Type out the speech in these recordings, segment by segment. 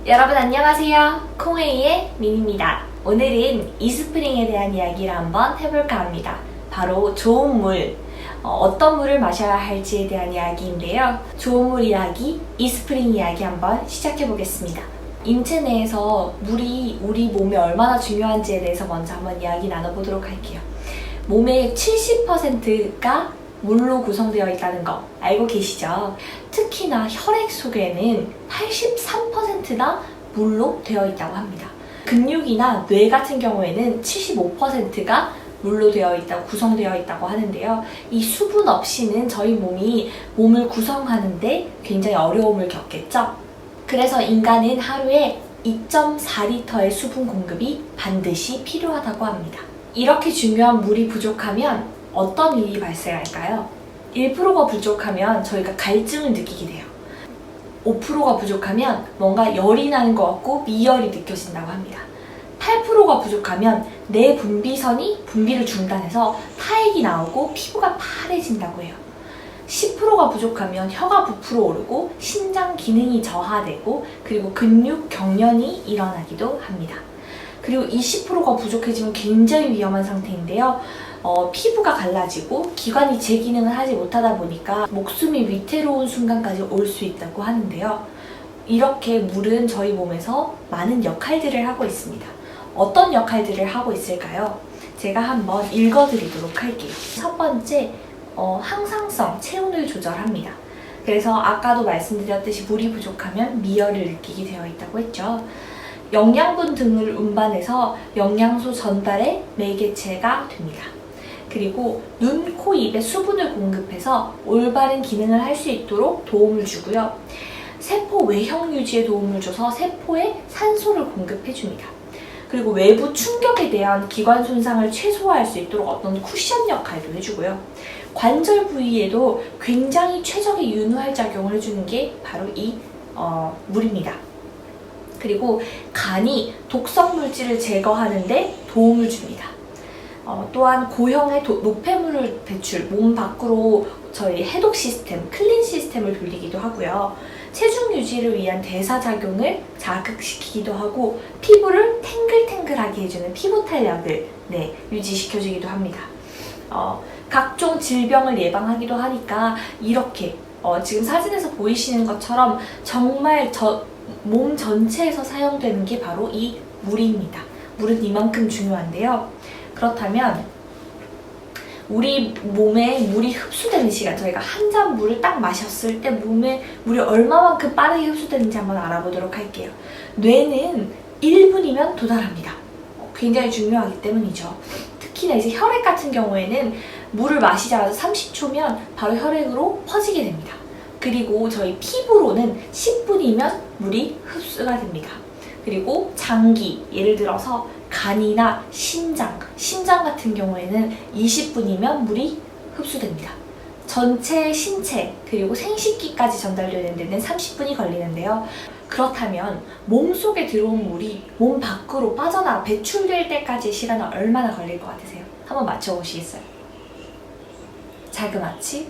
여러분 안녕하세요. 콩웨이의 민입니다. 오늘은 이스프링에 대한 이야기를 한번 해볼까 합니다. 바로 좋은 물, 어떤 물을 마셔야 할지에 대한 이야기인데요. 좋은 물 이야기, 이스프링 이야기 한번 시작해 보겠습니다. 인체 내에서 물이 우리 몸에 얼마나 중요한지에 대해서 먼저 한번 이야기 나눠보도록 할게요. 몸의 70%가 물로 구성되어 있다는 거 알고 계시죠? 특히나 혈액 속에는 83%가 물로 되어 있다고 합니다. 근육이나 뇌 같은 경우에는 75%가 물로 구성되어 있다고 하는데요. 이 수분 없이는 저희 몸이 몸을 구성하는데 굉장히 어려움을 겪겠죠? 그래서 인간은 하루에 2.4리터의 수분 공급이 반드시 필요하다고 합니다. 이렇게 중요한 물이 부족하면 어떤 일이 발생할까요? 1%가 부족하면 저희가 갈증을 느끼게 돼요. 5%가 부족하면 뭔가 열이 나는 것 같고 미열이 느껴진다고 합니다. 8%가 부족하면 내 분비선이 분비를 중단해서 타액이 나오고 피부가 파래진다고 해요. 10%가 부족하면 혀가 부풀어 오르고 신장 기능이 저하되고 그리고 근육 경련이 일어나기도 합니다. 그리고 20%가 부족해지면 굉장히 위험한 상태인데요. 피부가 갈라지고 기관이 제 기능을 하지 못하다 보니까 목숨이 위태로운 순간까지 올 수 있다고 하는데요. 이렇게 물은 저희 몸에서 많은 역할들을 하고 있습니다. 어떤 역할들을 하고 있을까요? 제가 한번 읽어드리도록 할게요. 첫 번째, 항상성, 체온을 조절합니다. 그래서 아까도 말씀드렸듯이 물이 부족하면 미열을 느끼게 되어 있다고 했죠. 영양분 등을 운반해서 영양소 전달의 매개체가 됩니다. 그리고 눈, 코, 입에 수분을 공급해서 올바른 기능을 할 수 있도록 도움을 주고요. 세포 외형 유지에 도움을 줘서 세포에 산소를 공급해줍니다. 그리고 외부 충격에 대한 기관 손상을 최소화할 수 있도록 어떤 쿠션 역할도 해주고요. 관절 부위에도 굉장히 최적의 윤활 작용을 해주는 게 바로 이 물입니다. 그리고 간이 독성 물질을 제거하는 데 도움을 줍니다. 또한 고형의 노폐물을 배출, 몸 밖으로 저희 해독 시스템, 클린 시스템을 돌리기도 하고요. 체중 유지를 위한 대사작용을 자극시키기도 하고 피부를 탱글탱글하게 해주는 피부 탄력을 유지시켜주기도 합니다. 각종 질병을 예방하기도 하니까 이렇게 지금 사진에서 보이시는 것처럼 정말 몸 전체에서 사용되는 게 바로 이 물입니다. 물은 이만큼 중요한데요. 그렇다면 우리 몸에 물이 흡수되는 시간, 저희가 한 잔 물을 딱 마셨을 때 몸에 물이 얼마만큼 빠르게 흡수되는지 한번 알아보도록 할게요. 뇌는 1분이면 도달합니다. 굉장히 중요하기 때문이죠. 특히나 이제 혈액 같은 경우에는 물을 마시자마자 30초면 바로 혈액으로 퍼지게 됩니다. 그리고 저희 피부로는 10분이면 물이 흡수가 됩니다. 그리고 장기, 예를 들어서 간이나 심장 같은 경우에는 20분이면 물이 흡수됩니다. 전체 신체 그리고 생식기까지 전달되는 데는 30분이 걸리는데요. 그렇다면 몸속에 들어온 물이 몸 밖으로 빠져나가 배출될 때까지의 시간은 얼마나 걸릴 것 같으세요? 한번 맞춰보시겠어요? 자그마치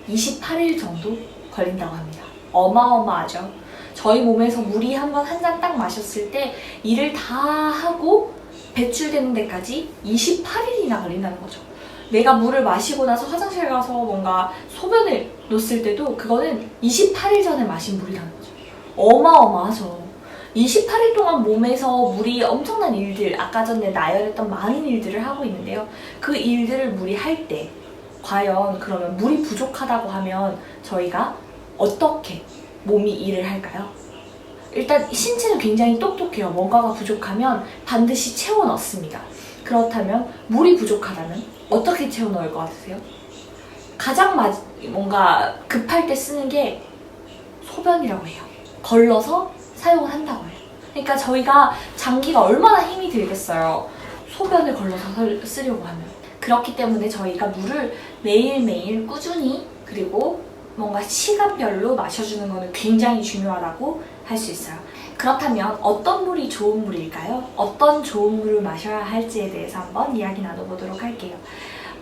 28일 정도 걸린다고 합니다. 어마어마하죠. 저희 몸에서 물이 한 잔 딱 마셨을 때 일을 다 하고 배출되는 데까지 28일이나 걸린다는 거죠. 내가 물을 마시고 나서 화장실 가서 뭔가 소변을 놓았을 때도 그거는 28일 전에 마신 물이라는 거죠. 어마어마하죠. 28일 동안 몸에서 물이 엄청난 일들, 아까 전에 나열했던 많은 일들을 하고 있는데요. 그 일들을 물이 할 때 과연 그러면 물이 부족하다고 하면 저희가 어떻게 몸이 일을 할까요? 일단 신체는 굉장히 똑똑해요. 뭔가가 부족하면 반드시 채워 넣습니다. 그렇다면 물이 부족하다면 어떻게 채워 넣을 것 같으세요? 가장 뭔가 급할 때 쓰는 게 소변이라고 해요. 걸러서 사용을 한다고 해요. 그러니까 저희가 장기가 얼마나 힘이 들겠어요. 소변을 걸러서 쓰려고 하면. 그렇기 때문에 저희가 물을 매일매일 꾸준히 그리고 뭔가 시간별로 마셔주는 것은 굉장히 중요하다고 할 수 있어요. 그렇다면 어떤 물이 좋은 물일까요? 어떤 좋은 물을 마셔야 할지에 대해서 한번 이야기 나눠보도록 할게요.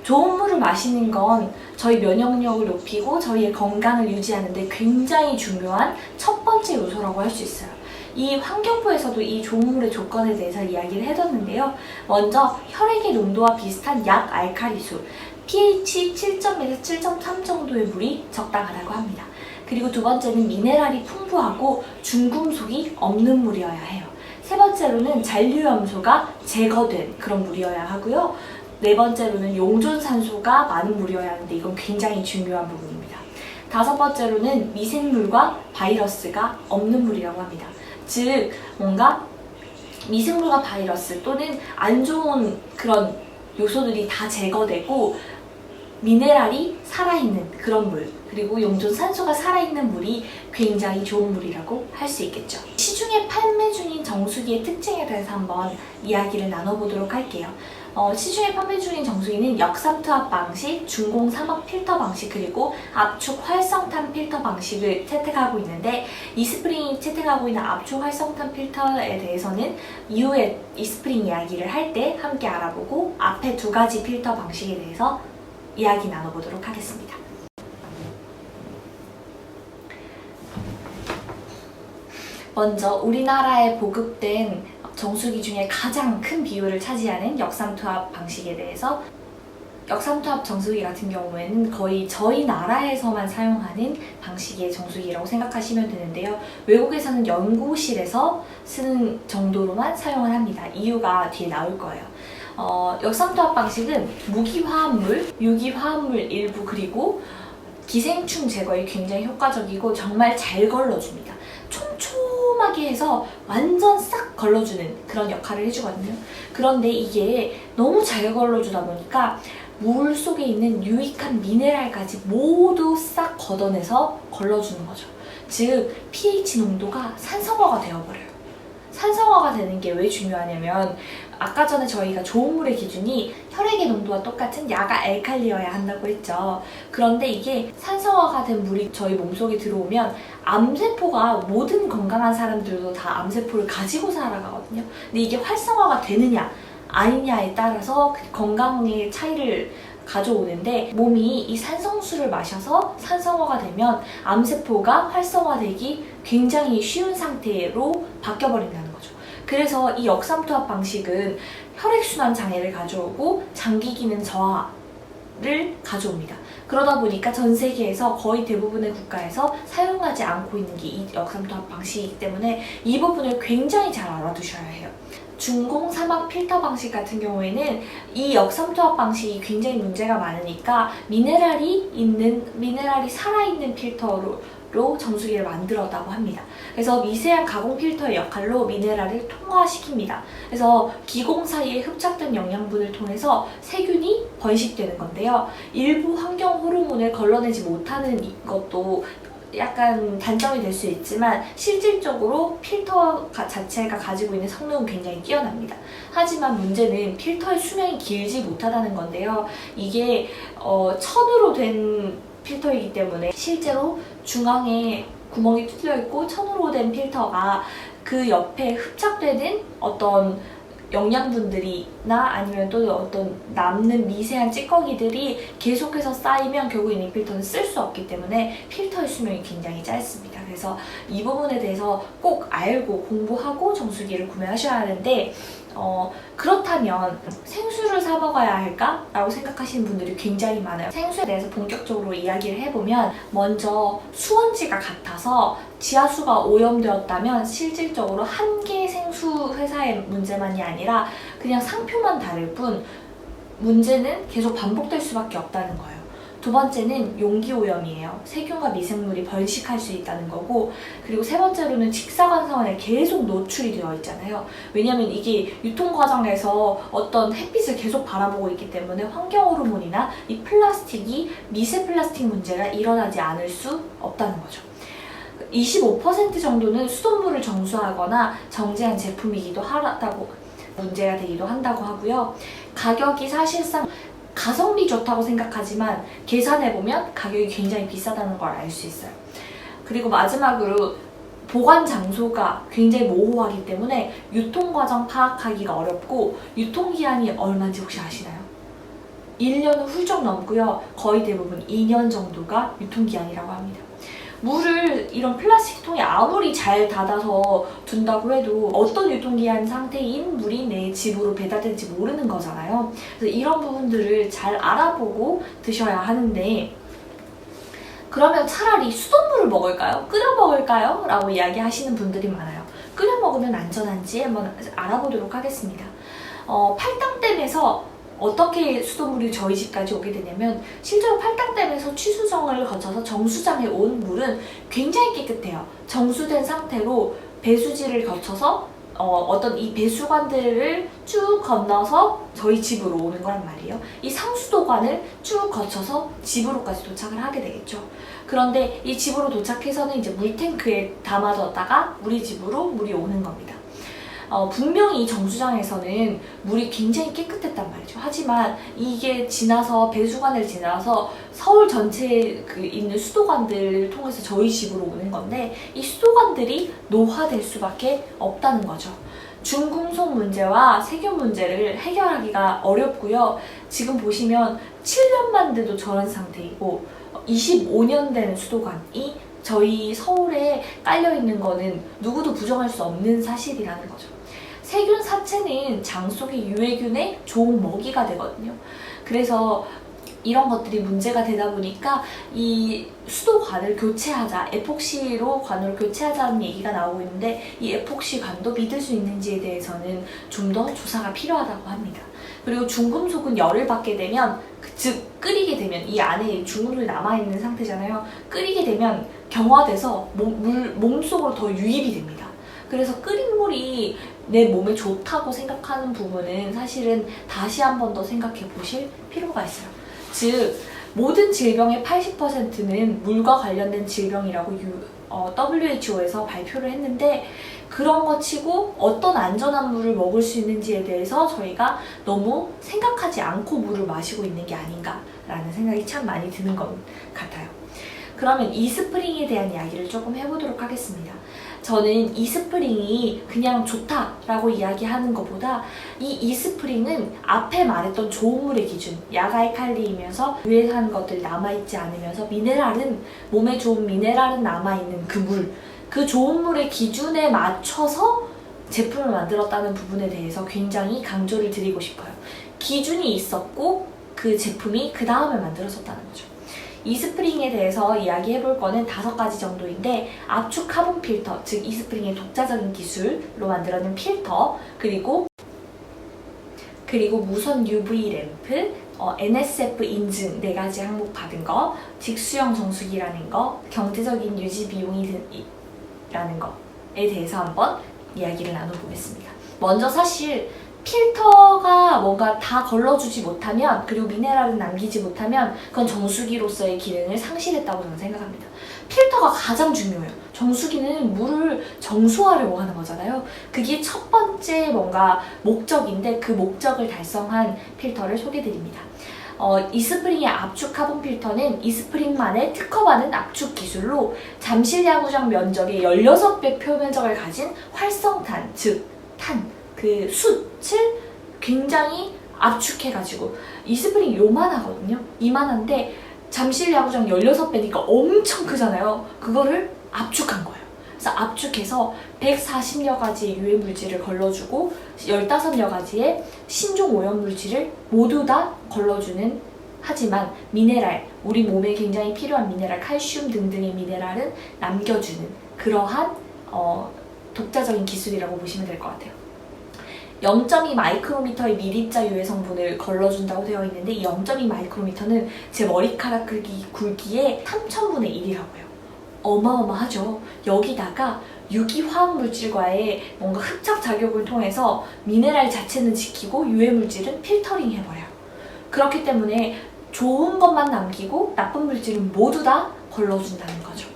좋은 물을 마시는 건 저희 면역력을 높이고 저희의 건강을 유지하는 데 굉장히 중요한 첫 번째 요소라고 할 수 있어요. 이 환경부에서도 이 좋은 물의 조건에 대해서 이야기를 해뒀는데요. 먼저 혈액의 농도와 비슷한 약 알칼리수, pH 7점에서 7.3 정도의 물이 적당하다고 합니다. 그리고 두 번째는 미네랄이 풍부하고 중금속이 없는 물이어야 해요. 세 번째로는 잔류염소가 제거된 그런 물이어야 하고요. 네 번째로는 용존산소가 많은 물이어야 하는데 이건 굉장히 중요한 부분입니다. 다섯 번째로는 미생물과 바이러스가 없는 물이라고 합니다. 즉 뭔가 미생물과 바이러스 또는 안 좋은 그런 요소들이 다 제거되고 미네랄이 살아있는 그런 물, 그리고 용존산소가 살아있는 물이 굉장히 좋은 물이라고 할 수 있겠죠. 시중에 판매 중인 정수기의 특징에 대해서 한번 이야기를 나눠보도록 할게요. 시중에 판매 중인 정수기는 역삼투압 방식, 중공사막 필터 방식, 그리고 압축 활성탄 필터 방식을 채택하고 있는데, 이스프링이 채택하고 있는 압축 활성탄 필터에 대해서는 이후에 이스프링 이야기를 할 때 함께 알아보고, 앞에 두 가지 필터 방식에 대해서 이야기 나눠보도록 하겠습니다. 먼저 우리나라에 보급된 정수기 중에 가장 큰 비율을 차지하는 역삼투압 방식에 대해서, 역삼투압 정수기 같은 경우에는 거의 저희 나라에서만 사용하는 방식의 정수기라고 생각하시면 되는데요. 외국에서는 연구실에서 쓰는 정도로만 사용을 합니다. 이유가 뒤에 나올 거예요. 역삼투압 방식은 무기화합물, 유기화합물 일부, 그리고 기생충 제거에 굉장히 효과적이고 정말 잘 걸러줍니다. 촘촘하게 해서 완전 싹 걸러주는 그런 역할을 해주거든요. 그런데 이게 너무 잘 걸러주다 보니까 물 속에 있는 유익한 미네랄까지 모두 싹 걷어내서 걸러주는 거죠. 즉 pH 농도가 산성화가 되어버려요. 산성화가 되는 게 왜 중요하냐면, 아까 전에 저희가 좋은 물의 기준이 혈액의 농도와 똑같은 야가 알칼리여야 한다고 했죠. 그런데 이게 산성화가 된 물이 저희 몸속에 들어오면 암세포가, 모든 건강한 사람들도 다 암세포를 가지고 살아가거든요. 근데 이게 활성화가 되느냐 아니냐에 따라서 건강의 차이를 가져오는데, 몸이 이 산성수를 마셔서 산성화가 되면 암세포가 활성화되기 굉장히 쉬운 상태로 바뀌어버린다는 거죠. 그래서 이 역삼투압 방식은 혈액순환 장애를 가져오고 장기 기능 저하를 가져옵니다. 그러다 보니까 전 세계에서 거의 대부분의 국가에서 사용하지 않고 있는 게 이 역삼투압 방식이기 때문에 이 부분을 굉장히 잘 알아두셔야 해요. 중공사막 필터 방식 같은 경우에는 이 역삼투압 방식이 굉장히 문제가 많으니까 미네랄이 살아있는 필터로 정수기를 만들었다고 합니다. 그래서 미세한 가공 필터의 역할로 미네랄을 통화시킵니다. 그래서 기공 사이에 흡착된 영양분을 통해서 세균이 번식되는 건데요. 일부 환경 호르몬을 걸러내지 못하는 것도 약간 단점이 될 수 있지만, 실질적으로 필터 자체가 가지고 있는 성능은 굉장히 뛰어납니다. 하지만 문제는 필터의 수명이 길지 못하다는 건데요. 이게 천으로 된 필터이기 때문에 실제로 중앙에 구멍이 뚫려 있고 천으로 된 필터가 그 옆에 흡착되는 어떤 영양분들이나 아니면 또 어떤 남는 미세한 찌꺼기들이 계속해서 쌓이면 결국엔 이 필터는 쓸 수 없기 때문에 필터의 수명이 굉장히 짧습니다. 그래서 이 부분에 대해서 꼭 알고 공부하고 정수기를 구매하셔야 하는데, 그렇다면 생수를 사 먹어야 할까? 라고 생각하시는 분들이 굉장히 많아요. 생수에 대해서 본격적으로 이야기를 해보면, 먼저 수원지가 같아서 지하수가 오염되었다면 실질적으로 한 개의 생수 회사의 문제만이 아니라 그냥 상표만 다를 뿐 문제는 계속 반복될 수밖에 없다는 거예요. 두 번째는 용기 오염이에요. 세균과 미생물이 번식할 수 있다는 거고, 그리고 세 번째로는 직사광선에 계속 노출이 되어 있잖아요. 왜냐면 이게 유통 과정에서 어떤 햇빛을 계속 바라보고 있기 때문에 환경 호르몬이나 이 플라스틱이, 미세 플라스틱 문제가 일어나지 않을 수 없다는 거죠. 25% 정도는 수돗물을 정수하거나 정제한 제품이기도 하다고, 문제가 되기도 한다고 하고요. 가격이 사실상 가성비 좋다고 생각하지만 계산해보면 가격이 굉장히 비싸다는 걸 알 수 있어요. 그리고 마지막으로 보관 장소가 굉장히 모호하기 때문에 유통과정 파악하기가 어렵고, 유통기한이 얼마인지 혹시 아시나요? 1년은 훌쩍 넘고요. 거의 대부분 2년 정도가 유통기한이라고 합니다. 물을 이런 플라스틱 통에 아무리 잘 닫아서 둔다고 해도 어떤 유통기한 상태인 물이 내 집으로 배달될지 모르는 거잖아요. 그래서 이런 부분들을 잘 알아보고 드셔야 하는데, 그러면 차라리 수돗물을 먹을까요? 끓여 먹을까요? 라고 이야기하시는 분들이 많아요. 끓여 먹으면 안전한지 한번 알아보도록 하겠습니다. 팔당댐에서 어떻게 수돗물이 저희 집까지 오게 되냐면, 실제로 팔당댐에서 취수정을 거쳐서 정수장에 온 물은 굉장히 깨끗해요. 정수된 상태로 배수지를 거쳐서 어떤 이 배수관들을 쭉 건너서 저희 집으로 오는 거란 말이에요. 이 상수도관을 쭉 거쳐서 집으로까지 도착을 하게 되겠죠. 그런데 이 집으로 도착해서는 이제 물탱크에 담아뒀다가 우리 집으로 물이 오는 겁니다. 분명히 정수장에서는 물이 굉장히 깨끗했단 말이죠. 하지만 이게 지나서 배수관을 지나서 서울 전체에 있는 수도관들을 통해서 저희 집으로 오는 건데, 이 수도관들이 노화될 수밖에 없다는 거죠. 중금속 문제와 세균 문제를 해결하기가 어렵고요. 지금 보시면 7년만 돼도 저런 상태이고 25년 된 수도관이 저희 서울에 깔려있는 거는 누구도 부정할 수 없는 사실이라는 거죠. 세균 사체는 장 속의 유해균의 좋은 먹이가 되거든요. 그래서 이런 것들이 문제가 되다 보니까 이 수도관을 교체하자, 에폭시로 관을 교체하자는 얘기가 나오고 있는데, 이 에폭시 관도 믿을 수 있는지에 대해서는 좀 더 조사가 필요하다고 합니다. 그리고 중금속은 열을 받게 되면, 즉 끓이게 되면, 이 안에 중금속이 남아있는 상태잖아요. 끓이게 되면 경화돼서 몸속으로 더 유입이 됩니다. 그래서 끓인 물이 내 몸에 좋다고 생각하는 부분은 사실은 다시 한 번 더 생각해 보실 필요가 있어요. 즉, 모든 질병의 80%는 물과 관련된 질병이라고 WHO에서 발표를 했는데, 그런 거 치고 어떤 안전한 물을 먹을 수 있는지에 대해서 저희가 너무 생각하지 않고 물을 마시고 있는 게 아닌가라는 생각이 참 많이 드는 것 같아요. 그러면 이스프링에 대한 이야기를 조금 해보도록 하겠습니다. 저는 이스프링이 그냥 좋다라고 이야기하는 것보다, 이 이스프링은 앞에 말했던 좋은 물의 기준, 야갈칼리이면서 유해한 것들이 남아있지 않으면서 미네랄은, 몸에 좋은 미네랄은 남아있는 그 물, 그 좋은 물의 기준에 맞춰서 제품을 만들었다는 부분에 대해서 굉장히 강조를 드리고 싶어요. 기준이 있었고 그 제품이 그 다음에 만들어졌다는 거죠. 이스프링에 대해서 이야기해 볼 거는 5가지 정도인데, 압축 카본 필터, 즉 이스프링의 독자적인 기술로 만들어낸 필터, 그리고 무선 UV 램프, NSF 인증 4가지 항목 받은 거, 직수형 정수기라는 거, 경제적인 유지 비용이라는 거에 대해서 한번 이야기를 나눠보겠습니다. 먼저 사실 필터가 뭔가 다 걸러주지 못하면, 그리고 미네랄을 남기지 못하면 그건 정수기로서의 기능을 상실했다고 저는 생각합니다. 필터가 가장 중요해요. 정수기는 물을 정수하려고 하는 거잖아요. 그게 첫 번째 뭔가 목적인데, 그 목적을 달성한 필터를 소개드립니다. 이스프링의 압축 카본 필터는 이스프링만의 특허받은 압축 기술로 잠실 야구장 면적의 16배 표면적을 가진 활성탄, 즉 탄, 그 숯을 굉장히 압축해가지고, 이스프링이 요만하거든요. 이만한데 잠실 야구장 16배니까 엄청 크잖아요. 그거를 압축한 거예요. 그래서 압축해서 140여 가지의 유해 물질을 걸러주고 15여 가지의 신종 오염 물질을 모두 다 걸러주는, 하지만 미네랄, 우리 몸에 굉장히 필요한 미네랄, 칼슘 등등의 미네랄은 남겨주는 그러한 독자적인 기술이라고 보시면 될 것 같아요. 0.2 마이크로미터의 미립자 유해 성분을 걸러준다고 되어 있는데, 이 0.2 마이크로미터는 제 머리카락 굵기의 3000분의 1이라고요. 어마어마하죠. 여기다가 유기화학 물질과의 뭔가 흡착 작용을 통해서 미네랄 자체는 지키고 유해 물질은 필터링 해버려요. 그렇기 때문에 좋은 것만 남기고 나쁜 물질은 모두 다 걸러준다는 거죠.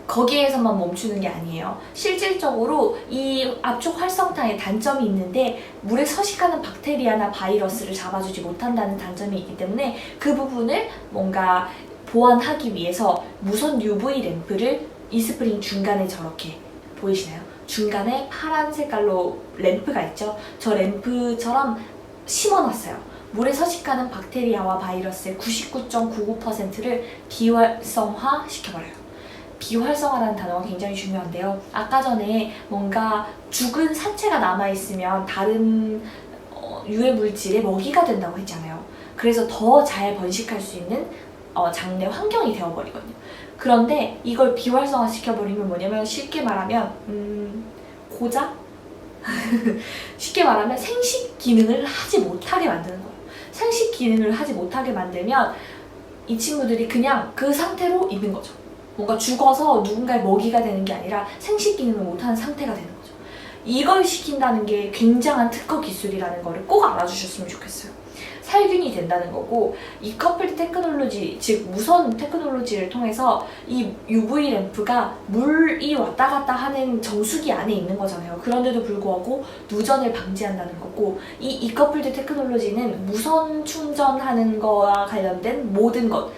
거기에서만 멈추는 게 아니에요. 실질적으로 이 압축 활성탄의 단점이 있는데, 물에 서식하는 박테리아나 바이러스를 잡아주지 못한다는 단점이 있기 때문에 그 부분을 뭔가 보완하기 위해서 무선 UV 램프를 이스프링 중간에, 저렇게 보이시나요? 중간에 파란 색깔로 램프가 있죠. 저 램프처럼 심어놨어요. 물에 서식하는 박테리아와 바이러스의 99.99%를 비활성화 시켜버려요. 비활성화라는 단어가 굉장히 중요한데요. 아까 전에 뭔가 죽은 사체가 남아있으면 다른 유해 물질의 먹이가 된다고 했잖아요. 그래서 더 잘 번식할 수 있는 장내 환경이 되어버리거든요. 그런데 이걸 비활성화 시켜버리면 뭐냐면 쉽게 말하면 고작 쉽게 말하면 생식 기능을 하지 못하게 만드는 거예요. 생식 기능을 하지 못하게 만들면 이 친구들이 그냥 그 상태로 있는 거죠. 뭔가 죽어서 누군가의 먹이가 되는 게 아니라 생식 기능을 못하는 상태가 되는 거죠. 이걸 시킨다는 게 굉장한 특허 기술이라는 거를 꼭 알아주셨으면 좋겠어요. 살균이 된다는 거고, 이 커플드 테크놀로지, 즉 무선 테크놀로지를 통해서 이 UV 램프가 물이 왔다 갔다 하는 정수기 안에 있는 거잖아요. 그런데도 불구하고 누전을 방지한다는 거고, 이 커플드 테크놀로지는 무선 충전하는 거와 관련된 모든 것,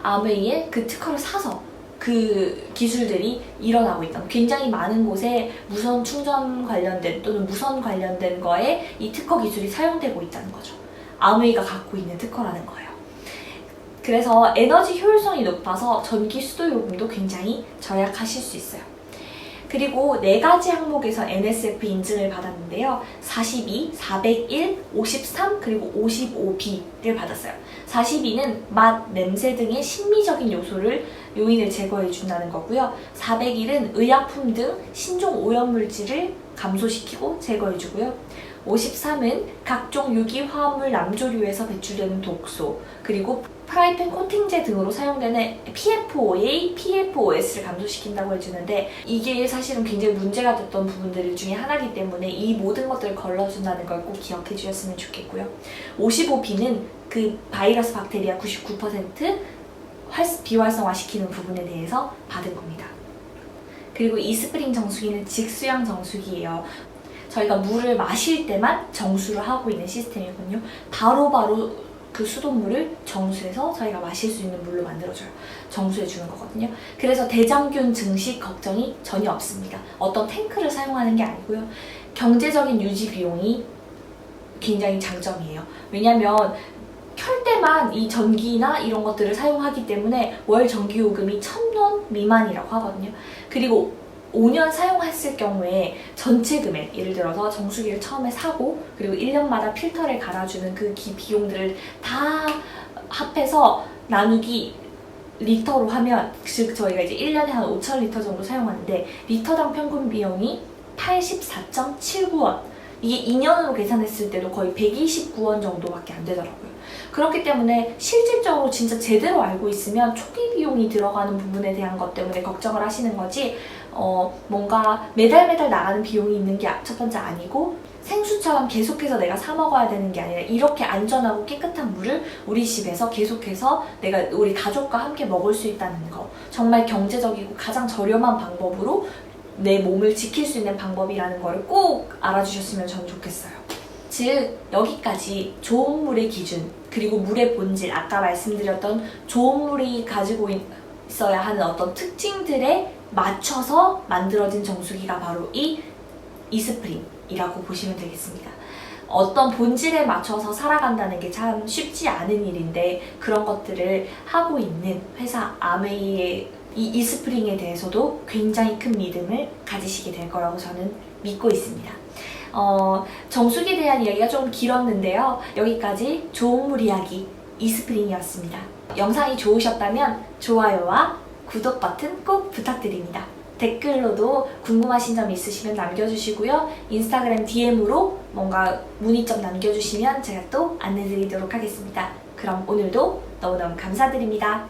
아메이의 그 특허를 사서 그 기술들이 일어나고 있다. 굉장히 많은 곳에 무선 충전 관련된 또는 무선 관련된 거에 이 특허 기술이 사용되고 있다는 거죠. 아메이가 갖고 있는 특허라는 거예요. 그래서 에너지 효율성이 높아서 전기 수도 요금도 굉장히 절약하실 수 있어요. 그리고 4가지 항목에서 NSF 인증을 받았는데요. 42, 401, 53, 그리고 55B를 받았어요. 42는 맛, 냄새 등의 심미적인 요인을 제거해 준다는 거고요. 401은 의약품 등 신종 오염물질을 감소시키고 제거해 주고요. 53은 각종 유기화합물 남조류에서 배출되는 독소, 그리고 프라이팬 코팅제 등으로 사용되는 PFOA, PFOS를 감소시킨다고 해주는데, 이게 사실은 굉장히 문제가 됐던 부분들 중에 하나이기 때문에 이 모든 것들을 걸러준다는 걸 꼭 기억해 주셨으면 좋겠고요. 55B는 그 바이러스 박테리아 99% 비활성화시키는 부분에 대해서 받은 겁니다. 그리고 이스프링 정수기는 직수양 정수기예요. 저희가 물을 마실 때만 정수를 하고 있는 시스템이거든요. 바로바로 그 수돗물을 정수해서 저희가 마실 수 있는 물로 만들어줘요. 정수해주는 거거든요. 그래서 대장균 증식 걱정이 전혀 없습니다. 어떤 탱크를 사용하는 게 아니고요. 경제적인 유지 비용이 굉장히 장점이에요. 왜냐면 켤 때만 이 전기나 이런 것들을 사용하기 때문에 월 전기요금이 1,000원 미만이라고 하거든요. 그리고 5년 사용했을 경우에 전체 금액, 예를 들어서 정수기를 처음에 사고 그리고 1년마다 필터를 갈아주는 그 비용들을 다 합해서 나누기 리터로 하면, 즉 저희가 이제 1년에 한 5,000리터 정도 사용하는데 리터당 평균 비용이 84.79원, 이게 2년으로 계산했을 때도 거의 129원 정도밖에 안 되더라고요. 그렇기 때문에 실질적으로 진짜 제대로 알고 있으면 초기 비용이 들어가는 부분에 대한 것 때문에 걱정을 하시는 거지, 뭔가 매달 나가는 비용이 있는 게 첫 번째 아니고, 생수처럼 계속해서 내가 사 먹어야 되는 게 아니라 이렇게 안전하고 깨끗한 물을 우리 집에서 계속해서 우리 가족과 함께 먹을 수 있다는 거, 정말 경제적이고 가장 저렴한 방법으로 내 몸을 지킬 수 있는 방법이라는 거를 꼭 알아주셨으면 저는 좋겠어요. 즉, 여기까지 좋은 물의 기준, 그리고 물의 본질, 아까 말씀드렸던 좋은 물이 가지고 있어야 하는 어떤 특징들에 맞춰서 만들어진 정수기가 바로 이 이스프링이라고 보시면 되겠습니다. 어떤 본질에 맞춰서 살아간다는 게 참 쉽지 않은 일인데, 그런 것들을 하고 있는 회사 아메이의 이 이스프링에 대해서도 굉장히 큰 믿음을 가지시게 될 거라고 저는 믿고 있습니다. 정수기에 대한 이야기가 좀 길었는데요. 여기까지 좋은 물 이야기 이스프링이었습니다. 영상이 좋으셨다면 좋아요와 구독 버튼 꼭 부탁드립니다. 댓글로도 궁금하신 점 있으시면 남겨주시고요. 인스타그램 DM으로 뭔가 문의점 남겨주시면 제가 또 안내드리도록 하겠습니다. 그럼 오늘도 너무너무 감사드립니다.